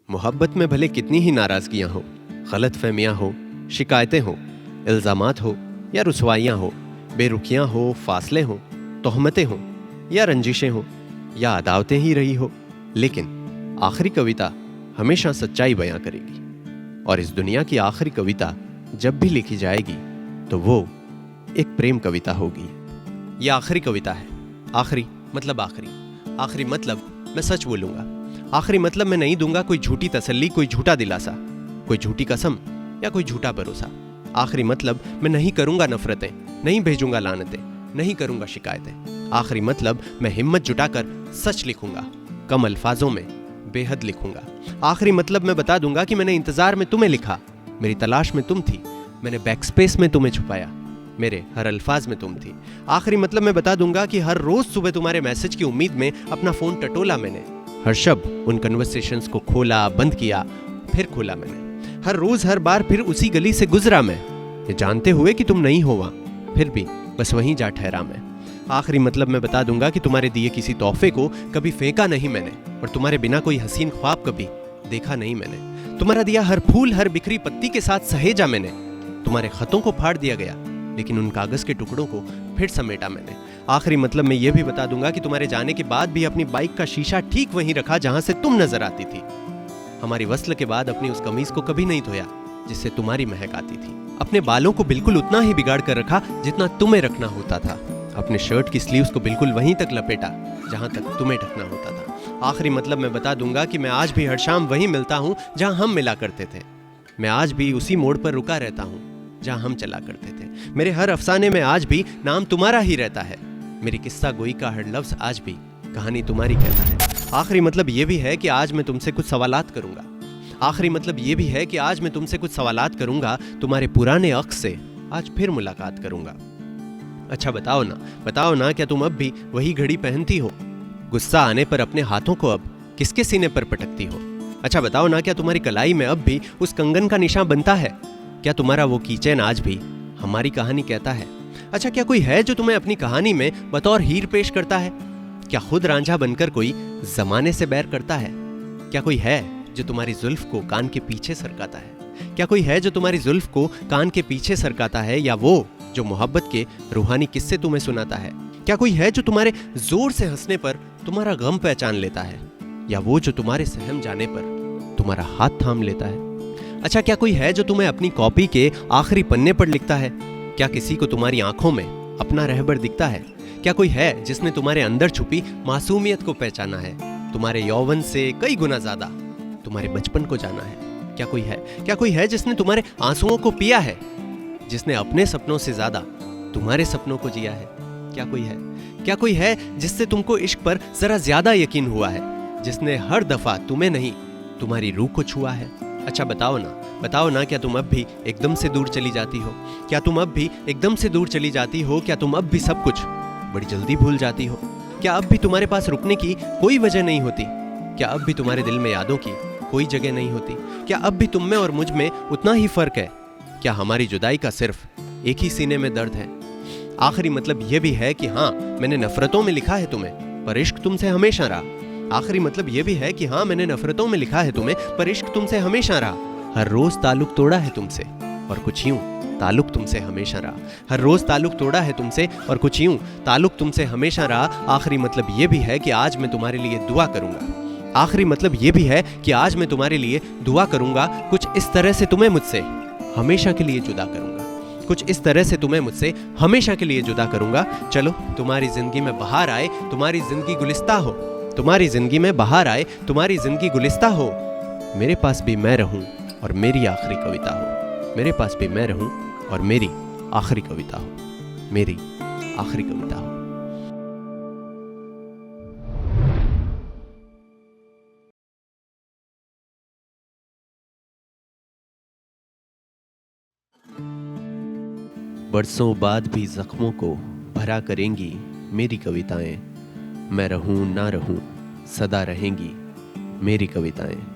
मोहब्बत में भले कितनी ही नाराजगियां हो, गलतफहमियां हो, शिकायतें हो, इल्जामात हो या रुसवाइयां हो, बेरुखियां हो, फासले हो, तोहमतें हो या रंजिशें हो या अदावतें ही रही हो, लेकिन आखिरी कविता हमेशा सच्चाई बयां करेगी। और इस दुनिया की आखिरी कविता जब भी लिखी जाएगी तो वो एक प्रेम कविता होगी। ये आखिरी कविता है। आखिरी मतलब आखिरी, आखिरी मतलब मैं सच बोलूंगा। आखिरी मतलब मैं नहीं दूंगा कोई झूठी तसल्ली, कोई झूठा दिलासा, कोई झूठी कसम या कोई झूठा भरोसा। आखिरी मतलब मैं नहीं करूंगा नफरतें, नहीं भेजूंगा लानतें, नहीं करूंगा शिकायतें। आखिरी मतलब मैं हिम्मत जुटाकर सच लिखूंगा, कम अल्फाजों में बेहद लिखूंगा। आखिरी मतलब मैं बता दूंगा कि मैंने इंतजार में तुम्हें लिखा, मेरी तलाश में तुम थी, मैंने बैकस्पेस में तुम्हें छुपाया, मेरे हर अल्फाज में तुम थी। आखिरी मतलब मैं बता दूंगा कि हर रोज सुबह तुम्हारे मैसेज की उम्मीद में अपना फोन टटोला मैंने, हर शब्द उन कन्वर्सेशंस को खोला, बंद किया, फिर खोला मैंने। हर रोज हर बार फिर उसी गली से गुजरा मैं, ये जानते हुए कि तुम नहीं हो वहां, फिर भी बस वहीं जा ठहरा मैं। आखिरी मतलब मैं बता दूंगा कि तुम्हारे दिए किसी तोहफे को कभी फेंका नहीं मैंने, और तुम्हारे बिना कोई हसीन ख्वाब कभी देखा नहीं मैंने। तुम्हारा दिया हर फूल हर बिखरी पत्ती के साथ सहेजा मैंने। तुम्हारे खतों को फाड़ दिया गया, लेकिन उन कागज के टुकड़ों को फिर समेटा मैंने। आखिरी मतलब मैं ये भी बता दूंगा कि तुम्हारे जाने के बाद भी अपनी बाइक का शीशा ठीक वहीं रखा जहां से तुम नजर आती थी। हमारी वस्ल के बाद अपनी उस कमीज को कभी नहीं धोया जिससे तुम्हारी महक आती थी। अपने बालों को बिल्कुल उतना ही बिगाड़ कर रखा जितना तुम्हें रखना होता था। अपने शर्ट की स्लीव्स को बिल्कुल वहीं तक लपेटा जहां तक तुम्हें ढकना होता था। आखिरी मतलब मैं बता दूंगा कि मैं आज भी हर शाम वहीं मिलता हूं जहां हम मिला करते थे। मैं आज भी उसी मोड़ पर रुका रहता हूं जहां हम चला करते थे। मेरे हर अफसाने में आज भी नाम तुम्हारा ही रहता है। मेरी किस्सा गोई का हर लफ्ज आज भी कहानी तुम्हारी कहता है। आखिरी मतलब ये भी है कि आज मैं तुमसे कुछ सवालात करूंगा। आखिरी मतलब ये भी है कि आज मैं तुमसे कुछ सवालात करूंगा, तुम्हारे पुराने अक्स से आज फिर मुलाकात करूंगा। अच्छा बताओ ना क्या तुम अब भी वही घड़ी पहनती हो? गुस्सा आने पर अपने हाथों को अब किसके सीने पर पटकती हो? अच्छा बताओ ना क्या तुम्हारी कलाई में अब भी उस कंगन का निशान बनता है? क्या तुम्हारा वो कीचेन आज भी हमारी कहानी कहता है? अच्छा क्या कोई है जो तुम्हें अपनी कहानी में बतौर हीर पेश करता है? क्या खुद रांझा बनकर कोई जमाने से बैर करता है? क्या कोई है जो तुम्हारी जुल्फ को कान के पीछे सरकाता है? क्या कोई है जो तुम्हारी जुल्फ को कान के पीछे सरकाता है? या वो जो मोहब्बत के रूहानी किस्से तुम्हें सुनाता है? क्या कोई है जो तुम्हारे जोर से हंसने पर तुम्हारा गम पहचान लेता है? या वो जो तुम्हारे सहम जाने पर तुम्हारा हाथ थाम लेता है? अच्छा क्या कोई है जो तुम्हें अपनी कॉपी के आखिरी पन्ने पर लिखता है? क्या किसी को तुम्हारी आंखों में अपना रहबर दिखता है? क्या कोई है जिसने तुम्हारे अंदर छुपी मासूमियत को पहचाना है? तुम्हारे यौवन से कई गुना ज्यादा तुम्हारे बचपन को जाना है? क्या कोई है जिसने तुम्हारे आंसुओं को पिया है, जिसने अपने सपनों से ज्यादा तुम्हारे सपनों को जिया है? क्या कोई है जिससे तुमको इश्क पर जरा ज्यादा यकीन हुआ है, जिसने हर दफा तुम्हें नहीं तुम्हारी रूह को छुआ है? अच्छा बताओ ना क्या तुम अब भी एकदम से दूर चली जाती हो? क्या तुम अब भी एकदम से दूर चली जाती हो? क्या तुम अब भी सब कुछ बड़ी जल्दी भूल जाती हो? क्या अब भी तुम्हारे पास रुकने की कोई वजह नहीं होती? क्या अब भी तुम्हारे दिल में यादों की कोई जगह नहीं होती? क्या अब भी तुम में और मुझ में उतना ही फर्क है? क्या हमारी जुदाई का सिर्फ एक ही सीने में दर्द है? आखिरी मतलब यह भी है कि हाँ, मैंने नफरतों में लिखा है तुम्हें, पर इश्क तुमसे हमेशा रहा। आखिरी मतलब यह भी है कि हाँ, मैंने नफरतों में लिखा है तुम्हें, पर इश्क तुमसे हमेशा रहा। हर रोज ताल्लुक तोड़ा है तुमसे, और कुछ यूं ताल्लुक तुमसे हमेशा रहा। हर रोज ताल्लुक तोड़ा है तुमसे, और कुछ यूं ताल्लुक तुमसे हमेशा रहा। आखिरी मतलब यह भी है कि आज मैं तुम्हारे लिए दुआ करूंगा। आखिरी मतलब यह भी है कि आज मैं तुम्हारे लिए दुआ करूंगा। कुछ इस तरह से तुम्हें मुझसे हमेशा के लिए जुदा करूंगा। कुछ इस तरह से तुम्हें मुझसे हमेशा के लिए जुदा करूंगा। चलो तुम्हारी जिंदगी में बहार आए, तुम्हारी जिंदगी गुलिस्ता हो। तुम्हारी जिंदगी में बहार आए, तुम्हारी जिंदगी गुलिस्ता हो। मेरे पास भी मैं रहूं और मेरी आखिरी कविता हो। मेरे पास भी मैं रहूं और मेरी आखिरी कविता हो। मेरी आखिरी कविता हो। बरसों बाद भी जख्मों को भरा करेंगी मेरी कविताएं। मैं रहूं ना रहूं सदा रहेंगी मेरी कविताएं।